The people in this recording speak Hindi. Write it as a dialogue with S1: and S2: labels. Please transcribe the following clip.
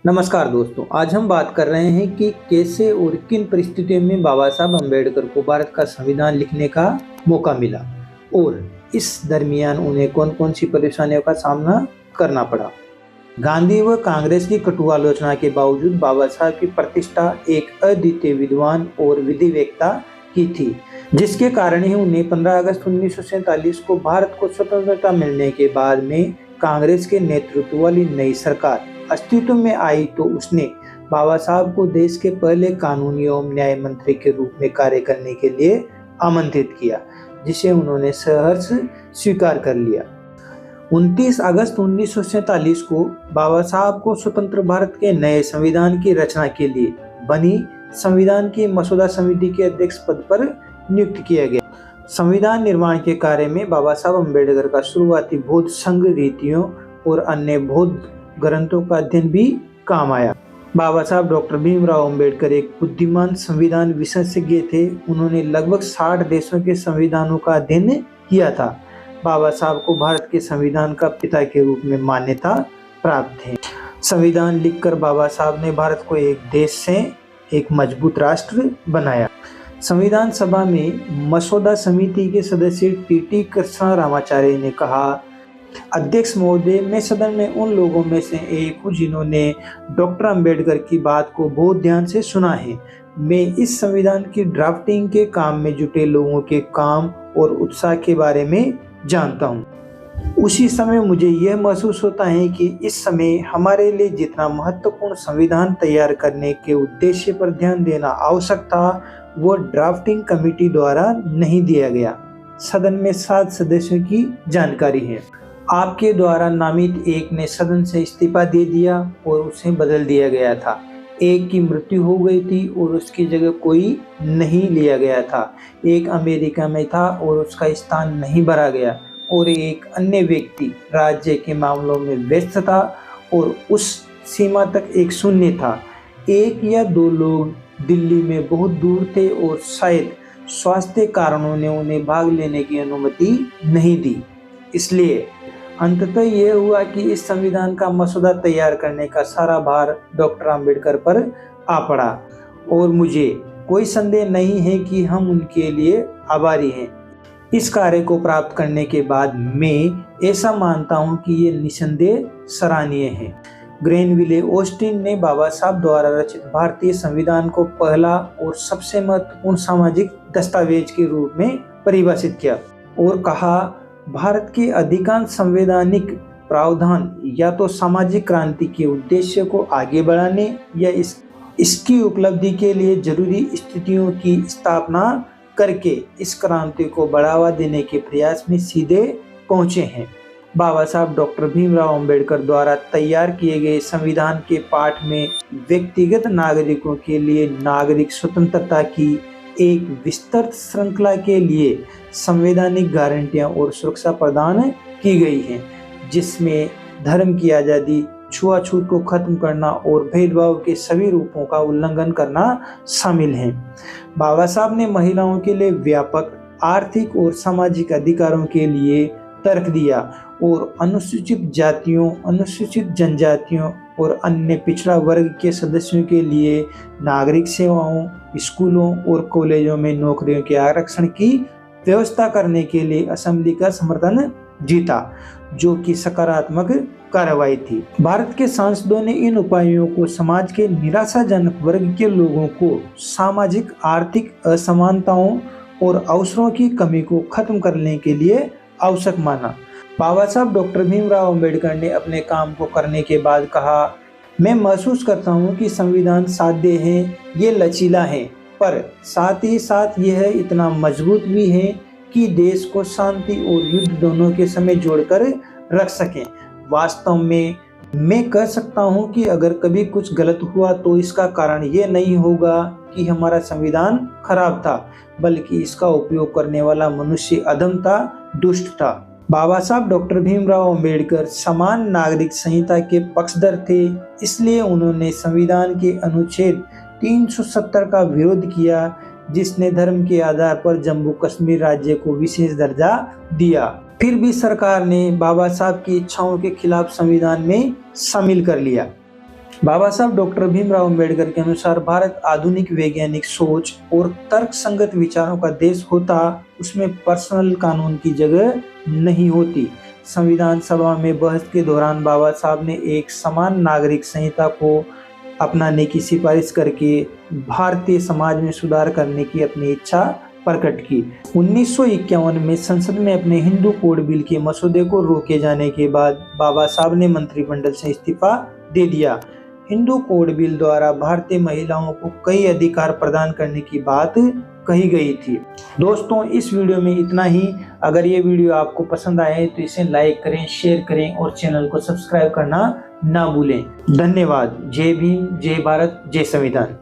S1: नमस्कार दोस्तों, आज हम बात कर रहे हैं कि कैसे और किन परिस्थितियों में बाबा साहब अम्बेडकर को भारत का संविधान लिखने का मौका मिला और इस दरमियान उन्हें कौन-कौन सी परेशानियों का सामना करना पड़ा। गांधी व कांग्रेस की कटु आलोचना के बावजूद बाबा साहब की प्रतिष्ठा एक अद्वितीय विद्वान और विधिवेत्ता की थी, जिसके कारण ही उन्हें 15 अगस्त 1947 को भारत को स्वतंत्रता मिलने के बाद में कांग्रेस के नेतृत्व वाली नई सरकार अस्तित्व में आई तो उसने बाबा साहब को देश के पहले कानूनी एवं न्याय मंत्री के रूप में कार्य करने के लिए आमंत्रित किया, जिसे उन्होंने सहर्ष स्वीकार कर लिया। 29 अगस्त 1947 को बाबा साहब को स्वतंत्र भारत के नए संविधान की रचना के लिए बनी संविधान की मसौदा समिति के अध्यक्ष पद पर नियुक्त किया गया। संविधान निर्माण के कार्य में बाबा साहब अम्बेडकर का शुरुआती बौद्ध संघ रीतियों और अन्य बौद्ध ग्रंथों का अध्ययन भी काम आया। बाबा साहब डॉक्टर भीमराव अम्बेडकर एक बुद्धिमान संविधान विशेषज्ञ थे। उन्होंने लगभग 60 देशों के संविधानों का अध्ययन किया था। बाबा साहब को भारत के संविधान का पिता के रूप में मान्यता प्राप्त है। संविधान लिखकर बाबा साहब ने भारत को एक देश से एक मजबूत राष्ट्र बनाया। संविधान सभा में मसौदा समिति के सदस्य टी कृष्ण रामाचार्य ने कहा, अध्यक्ष महोदय, मैं सदन में उन लोगों में से एक हूँ जिन्होंने डॉक्टर अंबेडकर की बात को बहुत ध्यान से सुना है। मैं इस संविधान की ड्राफ्टिंग के काम में जुटे लोगों के काम और उत्साह के बारे में जानता हूँ। उसी समय मुझे यह महसूस होता है कि इस समय हमारे लिए जितना महत्वपूर्ण संविधान तैयार करने के उद्देश्य पर ध्यान देना आवश्यक था, वो ड्राफ्टिंग कमेटी द्वारा नहीं दिया गया। सदन में 7 सदस्यों की जानकारी है। आपके द्वारा नामित एक ने सदन से इस्तीफा दे दिया और उसे बदल दिया गया था। एक की मृत्यु हो गई थी और उसकी जगह कोई नहीं लिया गया था। एक अमेरिका में था और उसका स्थान नहीं भरा गया और एक अन्य व्यक्ति राज्य के मामलों में व्यस्त था और उस सीमा तक एक शून्य था। 1 या 2 लोग दिल्ली में बहुत दूर थे और शायद स्वास्थ्य कारणों ने उन्हें भाग लेने की अनुमति नहीं दी। इसलिए अंततः यह हुआ कि इस संविधान का मसौदा तैयार करने का सारा भार डॉक्टर अंबेडकर पर आ पड़ा और मुझे कोई संदेह नहीं है कि हम उनके लिए आभारी हैं। इस कार्य को प्राप्त करने के बाद मैं ऐसा मानता हूं कि ये निसंदेह सराहनीय है। ग्रेनविले ऑस्टिन ने बाबा साहब द्वारा रचित भारतीय संविधान को पहला और सबसे महत्वपूर्ण सामाजिक दस्तावेज के रूप में परिभाषित किया और कहा, भारत के अधिकांश संवैधानिक प्रावधान या तो सामाजिक क्रांति के उद्देश्य को आगे बढ़ाने या इसकी उपलब्धि के लिए जरूरी स्थितियों की स्थापना करके इस क्रांति को बढ़ावा देने के प्रयास में सीधे पहुंचे हैं। बाबा साहब डॉक्टर भीमराव अम्बेडकर द्वारा तैयार किए गए संविधान के पाठ में व्यक्तिगत नागरिकों के लिए नागरिक स्वतंत्रता की एक विस्तृत श्रृंखला के लिए संवैधानिक गारंटियां और सुरक्षा प्रदान की गई हैं, जिसमें धर्म की आज़ादी, छुआछूत को खत्म करना और भेदभाव के सभी रूपों का उल्लंघन करना शामिल है। बाबा साहब ने महिलाओं के लिए व्यापक आर्थिक और सामाजिक अधिकारों के लिए तर्क दिया और अनुसूचित जातियों, अनुसूचित जनजातियों और अन्य पिछड़ा वर्ग के सदस्यों के लिए नागरिक सेवाओं, स्कूलों और कॉलेजों में नौकरियों के आरक्षण की व्यवस्था करने के लिए असेंबली का समर्थन जीता, जो कि सकारात्मक कार्रवाई थी। भारत के सांसदों ने इन उपायों को समाज के निराशाजनक वर्ग के लोगों को सामाजिक आर्थिक असमानताओं और अवसरों की कमी को खत्म करने के लिए आवश्यक माना। बाबा साहब डॉक्टर भीमराव अम्बेडकर ने अपने काम को करने के बाद कहा, मैं महसूस करता हूँ कि संविधान साध्य है, ये लचीला है, पर साथ ही साथ यह इतना मजबूत भी है कि देश को शांति और युद्ध दोनों के समय जोड़कर रख सकें। वास्तव में मैं कह सकता हूँ कि अगर कभी कुछ गलत हुआ तो इसका कारण ये नहीं होगा कि हमारा संविधान खराब था, बल्कि इसका उपयोग करने वाला मनुष्य अधम था, दुष्ट था। बाबा साहब डॉक्टर भीमराव अम्बेडकर समान नागरिक संहिता के पक्षधर थे, इसलिए उन्होंने संविधान के अनुच्छेद 370 का विरोध किया, जिसने धर्म के आधार पर जम्मू कश्मीर राज्य को विशेष दर्जा दिया। फिर भी सरकार ने बाबा साहब की इच्छाओं के खिलाफ संविधान में शामिल कर लिया। बाबा साहब डॉक्टर भीमराव अंबेडकर के अनुसार भारत आधुनिक वैज्ञानिक सोच और तर्कसंगत विचारों का देश होता, उसमें पर्सनल कानून की जगह नहीं होती। संविधान सभा में बहस के दौरान बाबा साहब ने एक समान नागरिक संहिता को अपनाने की सिफारिश करके भारतीय समाज में सुधार करने की अपनी इच्छा प्रकट की। 1951 में संसद में अपने हिंदू कोड बिल के मसौदे को रोके जाने के बाद बाबा साहब ने मंत्रिमंडल से इस्तीफा दे दिया। हिंदू कोड बिल द्वारा भारतीय महिलाओं को कई अधिकार प्रदान करने की बात कही गई थी। दोस्तों, इस वीडियो में इतना ही। अगर ये वीडियो आपको पसंद आए तो इसे लाइक करें, शेयर करें और चैनल को सब्सक्राइब करना ना भूलें। धन्यवाद। जय भीम, जय भारत, जय संविधान।